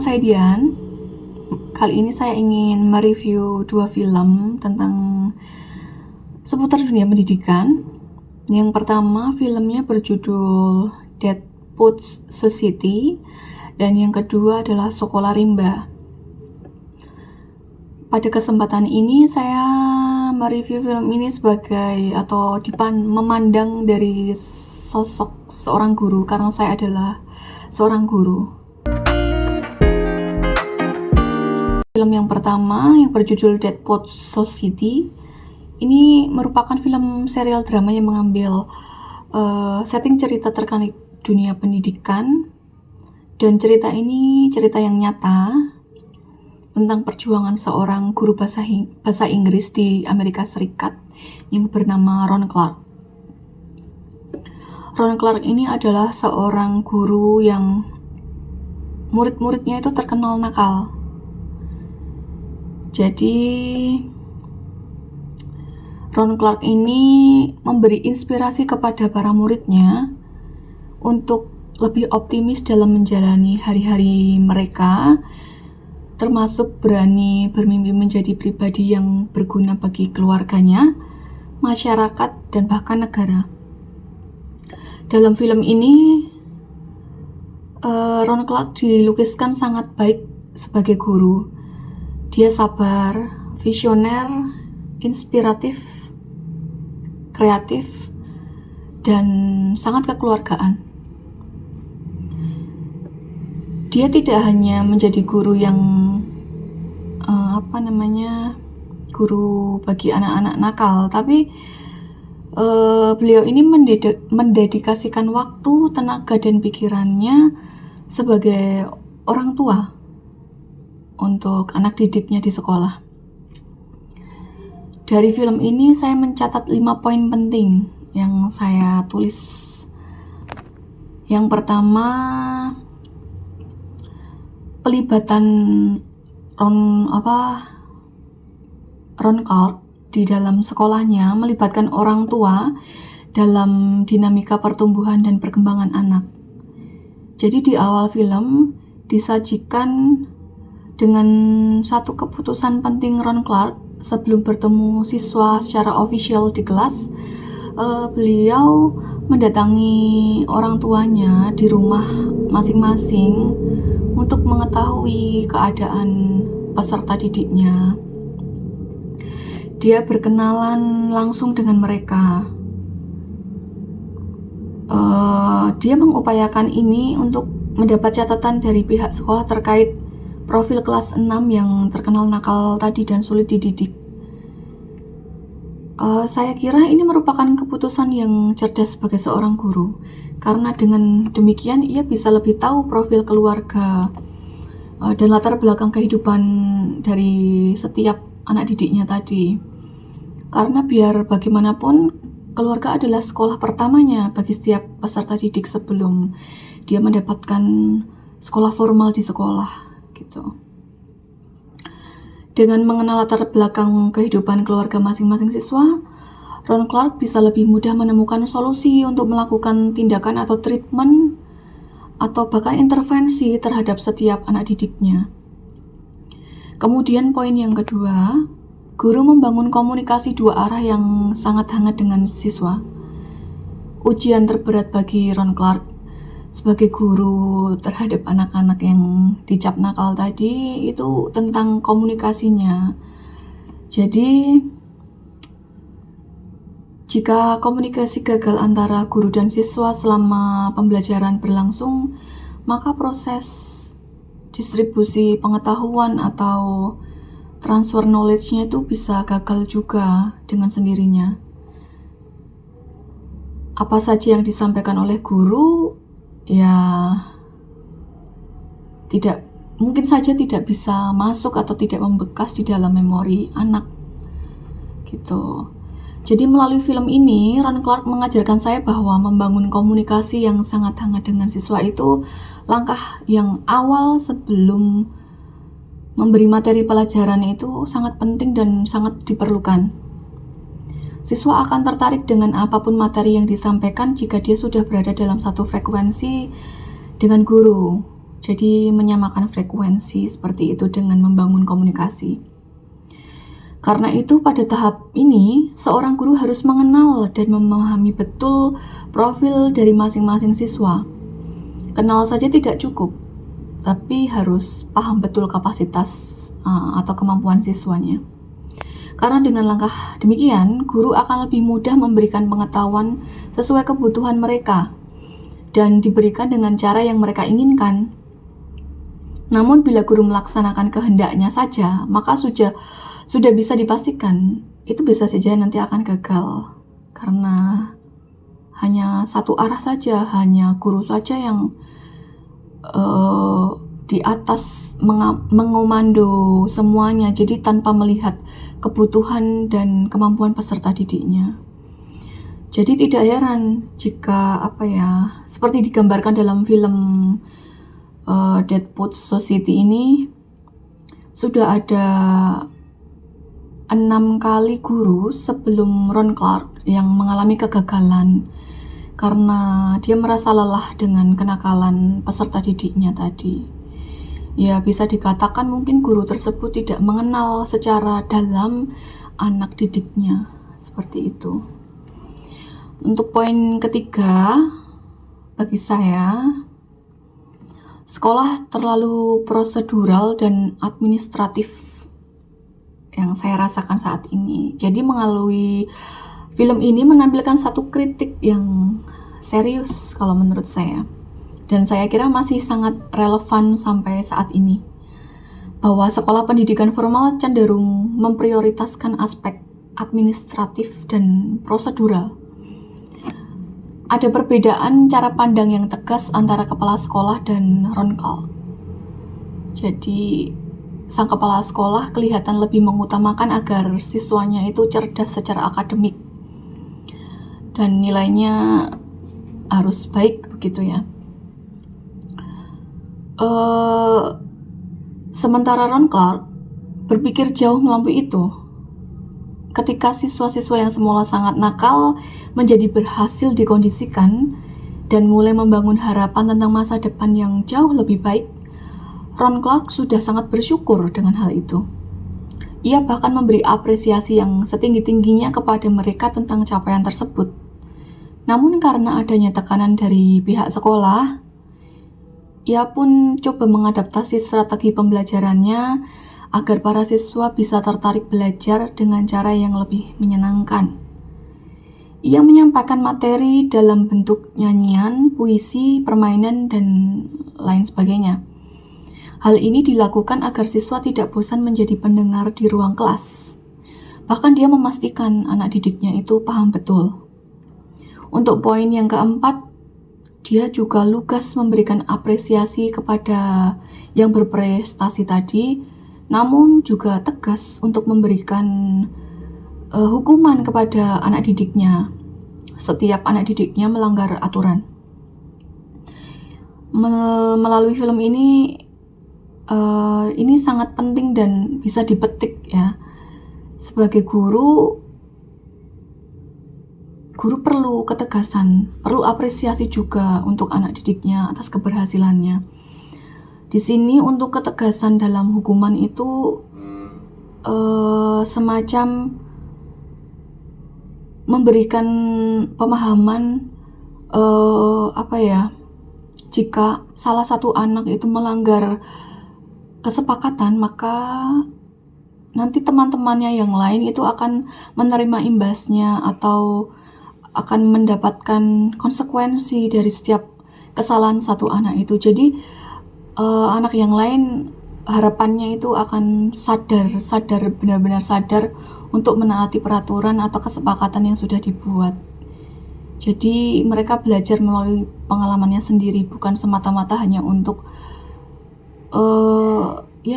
saya Dian. Kali ini saya ingin mereview 2 film tentang seputar dunia pendidikan. Yang pertama, filmnya berjudul Dead Poets Society, dan yang kedua adalah Sekolah Rimba. Pada kesempatan ini saya mereview film ini sebagai memandang dari sosok seorang guru, karena saya adalah seorang guru. Film yang pertama yang berjudul Dead Poets Society ini merupakan film serial drama yang mengambil setting cerita terkait dunia pendidikan, dan cerita ini cerita yang nyata tentang perjuangan seorang guru bahasa Inggris di Amerika Serikat yang bernama Ron Clark. Ron Clark ini adalah seorang guru yang murid-muridnya itu terkenal nakal. Jadi Ron Clark ini memberi inspirasi kepada para muridnya untuk lebih optimis dalam menjalani hari-hari mereka, termasuk berani bermimpi menjadi pribadi yang berguna bagi keluarganya, masyarakat, dan bahkan negara. Dalam film ini, Ron Clark dilukiskan sangat baik sebagai guru. Dia sabar, visioner, inspiratif, kreatif, dan sangat kekeluargaan. Dia tidak hanya menjadi guru yang guru bagi anak-anak nakal, tapi beliau ini mendedikasikan waktu, tenaga, dan pikirannya sebagai orang tua untuk anak didiknya di sekolah. Dari film ini saya mencatat 5 poin penting yang saya tulis. Yang pertama, pelibatan Ron Clark di dalam sekolahnya melibatkan orang tua dalam dinamika pertumbuhan dan perkembangan anak. Jadi di awal film disajikan dengan satu keputusan penting Ron Clark sebelum bertemu siswa secara official di kelas. Beliau mendatangi orang tuanya di rumah masing-masing untuk mengetahui keadaan peserta didiknya. Dia berkenalan langsung dengan mereka. Dia mengupayakan ini untuk mendapat catatan dari pihak sekolah terkait profil kelas 6 yang terkenal nakal tadi dan sulit dididik. Saya kira ini merupakan keputusan yang cerdas sebagai seorang guru, karena dengan demikian ia bisa lebih tahu profil keluarga dan latar belakang kehidupan dari setiap anak didiknya tadi. Karena biar bagaimanapun, keluarga adalah sekolah pertamanya bagi setiap peserta didik sebelum dia mendapatkan sekolah formal di sekolah, gitu. Dengan mengenal latar belakang kehidupan keluarga masing-masing siswa, Ron Clark bisa lebih mudah menemukan solusi untuk melakukan tindakan atau treatment atau bahkan intervensi terhadap setiap anak didiknya. Kemudian poin yang kedua, guru membangun komunikasi dua arah yang sangat hangat dengan siswa. Ujian terberat bagi Ron Clark sebagai guru terhadap anak-anak yang dicap nakal tadi itu tentang komunikasinya. Jadi jika komunikasi gagal antara guru dan siswa selama pembelajaran berlangsung, maka proses distribusi pengetahuan atau transfer knowledge-nya itu bisa gagal juga dengan sendirinya. Apa saja yang disampaikan oleh guru mungkin saja tidak bisa masuk atau tidak membekas di dalam memori anak, gitu. Jadi melalui film ini, Ron Clark mengajarkan saya bahwa membangun komunikasi yang sangat hangat dengan siswa itu langkah yang awal sebelum memberi materi pelajaran itu sangat penting dan sangat diperlukan. Siswa akan tertarik dengan apapun materi yang disampaikan jika dia sudah berada dalam satu frekuensi dengan guru. Jadi menyamakan frekuensi seperti itu dengan membangun komunikasi. Karena itu pada tahap ini, seorang guru harus mengenal dan memahami betul profil dari masing-masing siswa. Kenal saja tidak cukup, tapi harus paham betul kapasitas atau kemampuan siswanya. Karena dengan langkah demikian, guru akan lebih mudah memberikan pengetahuan sesuai kebutuhan mereka dan diberikan dengan cara yang mereka inginkan. Namun bila guru melaksanakan kehendaknya saja, maka sudah bisa dipastikan itu bisa saja nanti akan gagal. Karena hanya satu arah saja, hanya guru saja yang di atas mengomando semuanya, jadi tanpa melihat kebutuhan dan kemampuan peserta didiknya. Jadi tidak heran jika seperti digambarkan dalam film Dead Poets Society ini, sudah ada 6 kali guru sebelum Ron Clark yang mengalami kegagalan karena dia merasa lelah dengan kenakalan peserta didiknya tadi. Ya, bisa dikatakan mungkin guru tersebut tidak mengenal secara dalam anak didiknya, seperti itu. Untuk poin ketiga, bagi saya, sekolah terlalu prosedural dan administratif yang saya rasakan saat ini. Jadi melalui film ini menampilkan satu kritik yang serius kalau menurut saya. Dan saya kira masih sangat relevan sampai saat ini. Bahwa sekolah pendidikan formal cenderung memprioritaskan aspek administratif dan prosedural. Ada perbedaan cara pandang yang tegas antara kepala sekolah dan Ron Clark. Jadi, sang kepala sekolah kelihatan lebih mengutamakan agar siswanya itu cerdas secara akademik dan nilainya harus baik, begitu ya. Sementara Ron Clark berpikir jauh melampaui itu. Ketika siswa-siswa yang semula sangat nakal menjadi berhasil dikondisikan dan mulai membangun harapan tentang masa depan yang jauh lebih baik, Ron Clark sudah sangat bersyukur dengan hal itu. Ia bahkan memberi apresiasi yang setinggi-tingginya kepada mereka tentang capaian tersebut. Namun karena adanya tekanan dari pihak sekolah, ia pun coba mengadaptasi strategi pembelajarannya agar para siswa bisa tertarik belajar dengan cara yang lebih menyenangkan. Ia menyampaikan materi dalam bentuk nyanyian, puisi, permainan, dan lain sebagainya. Hal ini dilakukan agar siswa tidak bosan menjadi pendengar di ruang kelas. Bahkan dia memastikan anak didiknya itu paham betul. Untuk poin yang keempat, dia juga lugas memberikan apresiasi kepada yang berprestasi tadi, namun juga tegas untuk memberikan hukuman kepada anak didiknya setiap anak didiknya melanggar aturan. Melalui film ini sangat penting dan bisa dipetik ya. Sebagai guru perlu ketegasan, perlu apresiasi juga untuk anak didiknya atas keberhasilannya. Di sini untuk ketegasan dalam hukuman itu semacam memberikan pemahaman jika salah satu anak itu melanggar kesepakatan, maka nanti teman-temannya yang lain itu akan menerima imbasnya atau akan mendapatkan konsekuensi dari setiap kesalahan satu anak itu. Jadi anak yang lain harapannya itu akan benar-benar sadar untuk menaati peraturan atau kesepakatan yang sudah dibuat. Jadi mereka belajar melalui pengalamannya sendiri, bukan semata-mata hanya untuk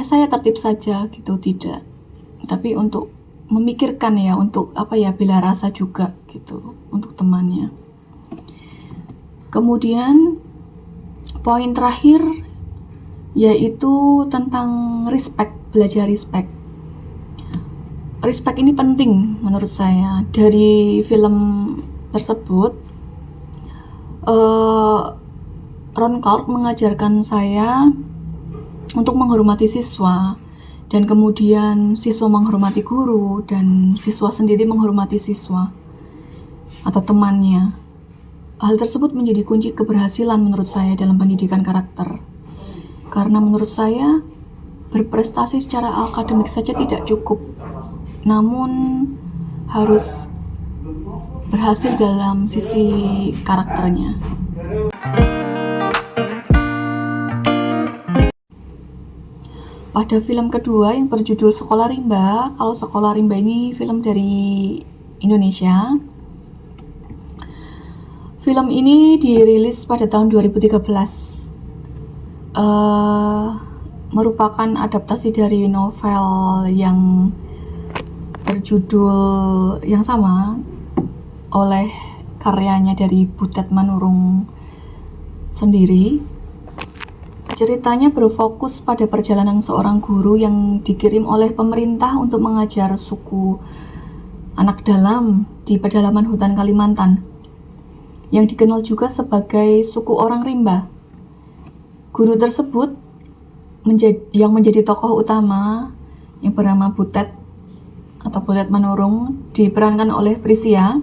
saya tertib saja gitu, tidak. Tapi untuk memikirkan ya, untuk bela rasa juga gitu untuk temannya. Kemudian poin terakhir yaitu tentang respect, belajar respect. Respect ini penting menurut saya. Dari film tersebut Ron Clark mengajarkan saya untuk menghormati siswa, dan kemudian siswa menghormati guru, dan siswa sendiri menghormati siswa atau temannya. Hal tersebut menjadi kunci keberhasilan menurut saya dalam pendidikan karakter. Karena menurut saya, berprestasi secara akademik saja tidak cukup, namun harus berhasil dalam sisi karakternya. Pada film kedua yang berjudul Sekolah Rimba, kalau Sekolah Rimba ini film dari Indonesia. Film ini dirilis pada tahun 2013. Merupakan adaptasi dari novel yang berjudul yang sama oleh karyanya dari Butet Manurung sendiri. Ceritanya berfokus pada perjalanan seorang guru yang dikirim oleh pemerintah untuk mengajar suku anak dalam di pedalaman hutan Kalimantan, yang dikenal juga sebagai suku orang rimba. Guru tersebut yang menjadi tokoh utama yang bernama Butet atau Butet Manurung diperankan oleh Prisia.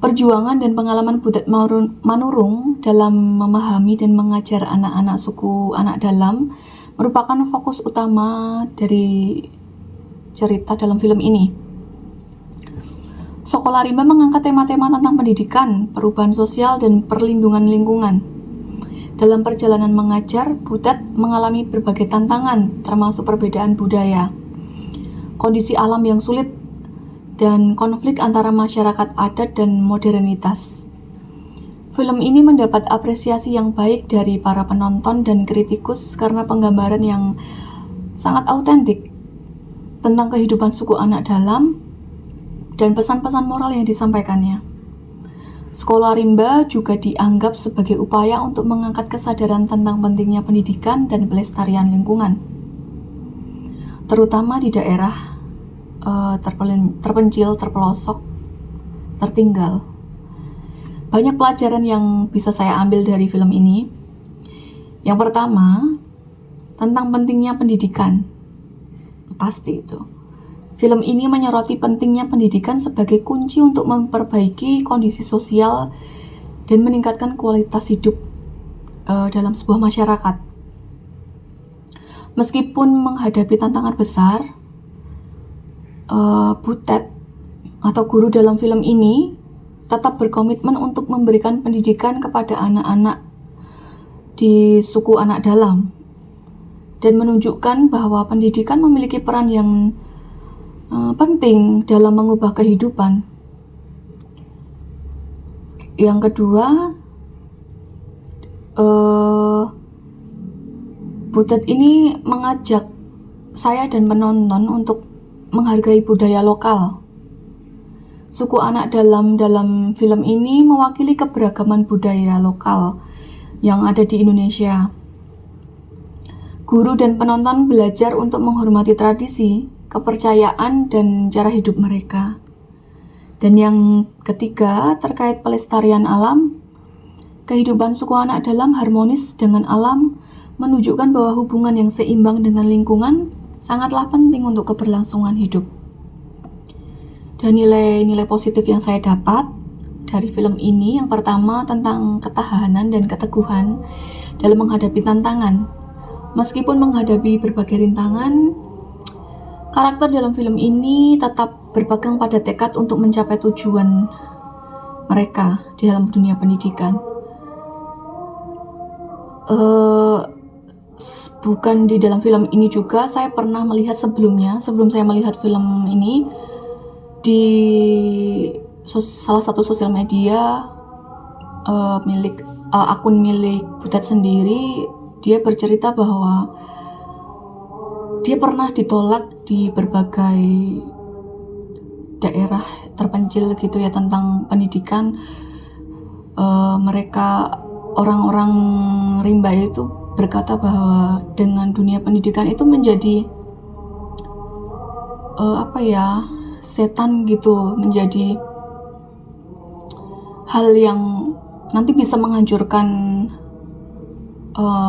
Perjuangan dan pengalaman Butet Manurung dalam memahami dan mengajar anak-anak suku anak dalam merupakan fokus utama dari cerita dalam film ini. Sekolah Rimba mengangkat tema-tema tentang pendidikan, perubahan sosial, dan perlindungan lingkungan. Dalam perjalanan mengajar, Butet mengalami berbagai tantangan, termasuk perbedaan budaya, kondisi alam yang sulit, dan konflik antara masyarakat adat dan modernitas. Film ini mendapat apresiasi yang baik dari para penonton dan kritikus karena penggambaran yang sangat autentik tentang kehidupan suku anak dalam dan pesan-pesan moral yang disampaikannya. Sekolah Rimba juga dianggap sebagai upaya untuk mengangkat kesadaran tentang pentingnya pendidikan dan pelestarian lingkungan, terutama di daerah terpencil, terpelosok, tertinggal. Banyak pelajaran yang bisa saya ambil dari film ini. Yang pertama, tentang pentingnya pendidikan. Pasti itu. Film ini menyoroti pentingnya pendidikan sebagai kunci untuk memperbaiki kondisi sosial dan meningkatkan kualitas hidup dalam sebuah masyarakat. Meskipun menghadapi tantangan besar, Butet atau guru dalam film ini tetap berkomitmen untuk memberikan pendidikan kepada anak-anak di suku anak dalam dan menunjukkan bahwa pendidikan memiliki peran yang penting dalam mengubah kehidupan. Yang kedua, Butet ini mengajak saya dan penonton untuk menghargai budaya lokal. Suku anak dalam film ini mewakili keberagaman budaya lokal yang ada di Indonesia. Guru dan penonton belajar untuk menghormati tradisi, kepercayaan, dan cara hidup mereka. Dan yang ketiga, terkait pelestarian alam, kehidupan suku anak dalam harmonis dengan alam menunjukkan bahwa hubungan yang seimbang dengan lingkungan sangatlah penting untuk keberlangsungan hidup. Dan nilai-nilai positif yang saya dapat dari film ini, yang pertama tentang ketahanan dan keteguhan dalam menghadapi tantangan. Meskipun menghadapi berbagai rintangan, karakter dalam film ini tetap berpegang pada tekad untuk mencapai tujuan mereka di dalam dunia pendidikan. Bukan di dalam film ini juga, saya pernah melihat sebelum saya melihat film ini di salah satu sosial media akun milik Butet sendiri. Dia bercerita bahwa dia pernah ditolak di berbagai daerah terpencil gitu ya tentang pendidikan. Mereka orang-orang rimba itu berkata bahwa dengan dunia pendidikan itu menjadi setan gitu, menjadi hal yang nanti bisa menghancurkan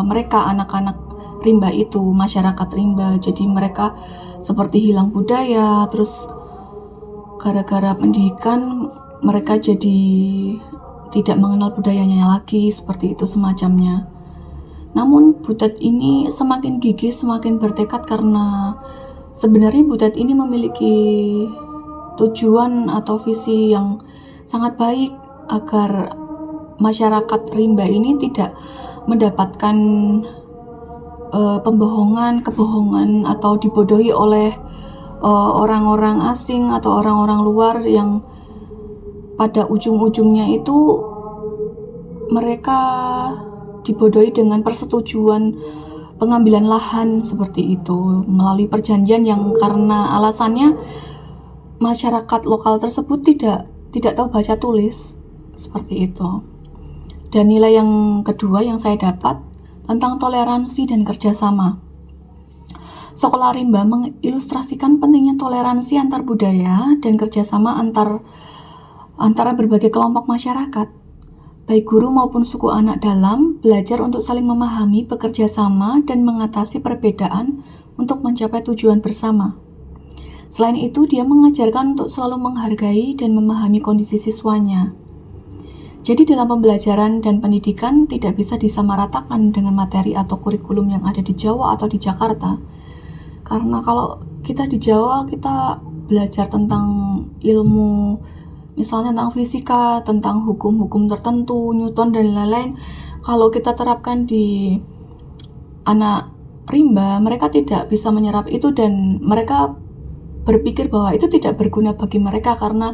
mereka, anak-anak rimba itu, masyarakat rimba. Jadi mereka seperti hilang budaya, terus gara-gara pendidikan mereka jadi tidak mengenal budayanya lagi, seperti itu semacamnya. Namun Butet ini semakin gigih, semakin bertekad karena sebenarnya Butet ini memiliki tujuan atau visi yang sangat baik agar masyarakat rimba ini tidak mendapatkan pembohongan, kebohongan atau dibodohi oleh orang-orang asing atau orang-orang luar yang pada ujung-ujungnya itu mereka dibodohi dengan persetujuan pengambilan lahan seperti itu melalui perjanjian yang karena alasannya masyarakat lokal tersebut tidak tahu baca tulis, seperti itu. Dan nilai yang kedua yang saya dapat tentang toleransi dan kerjasama. Sekolah rimba mengilustrasikan pentingnya toleransi antar budaya dan kerjasama antara berbagai kelompok masyarakat. Baik guru maupun suku anak dalam belajar untuk saling memahami, bekerja sama, dan mengatasi perbedaan untuk mencapai tujuan bersama. Selain itu, dia mengajarkan untuk selalu menghargai dan memahami kondisi siswanya. Jadi dalam pembelajaran dan pendidikan tidak bisa disamaratakan dengan materi atau kurikulum yang ada di Jawa atau di Jakarta. Karena kalau kita di Jawa, kita belajar tentang ilmu, misalnya tentang fisika, tentang hukum-hukum tertentu, Newton dan lain-lain. Kalau kita terapkan di anak rimba, mereka tidak bisa menyerap itu dan mereka berpikir bahwa itu tidak berguna bagi mereka karena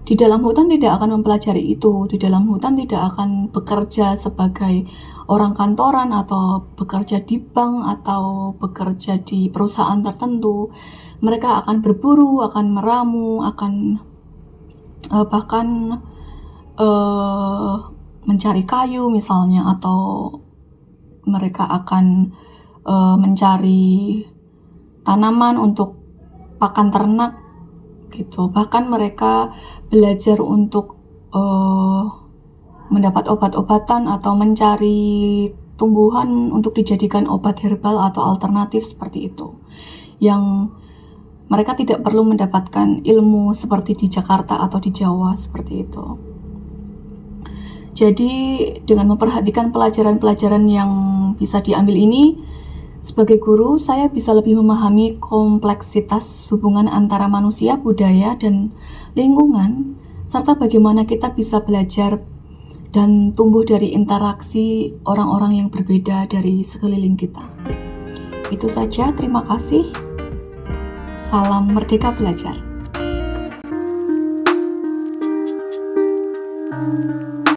di dalam hutan tidak akan mempelajari itu, di dalam hutan tidak akan bekerja sebagai orang kantoran atau bekerja di bank atau bekerja di perusahaan tertentu. Mereka akan berburu, akan meramu, akan bahkan mencari kayu misalnya, atau mereka akan mencari tanaman untuk pakan ternak gitu. Bahkan mereka belajar untuk mendapat obat-obatan atau mencari tumbuhan untuk dijadikan obat herbal atau alternatif seperti itu, yang mereka tidak perlu mendapatkan ilmu seperti di Jakarta atau di Jawa seperti itu. Jadi dengan memperhatikan pelajaran-pelajaran yang bisa diambil ini, sebagai guru saya bisa lebih memahami kompleksitas hubungan antara manusia, budaya, dan lingkungan, serta bagaimana kita bisa belajar dan tumbuh dari interaksi orang-orang yang berbeda dari sekeliling kita. Itu saja, terima kasih. Salam Merdeka Belajar.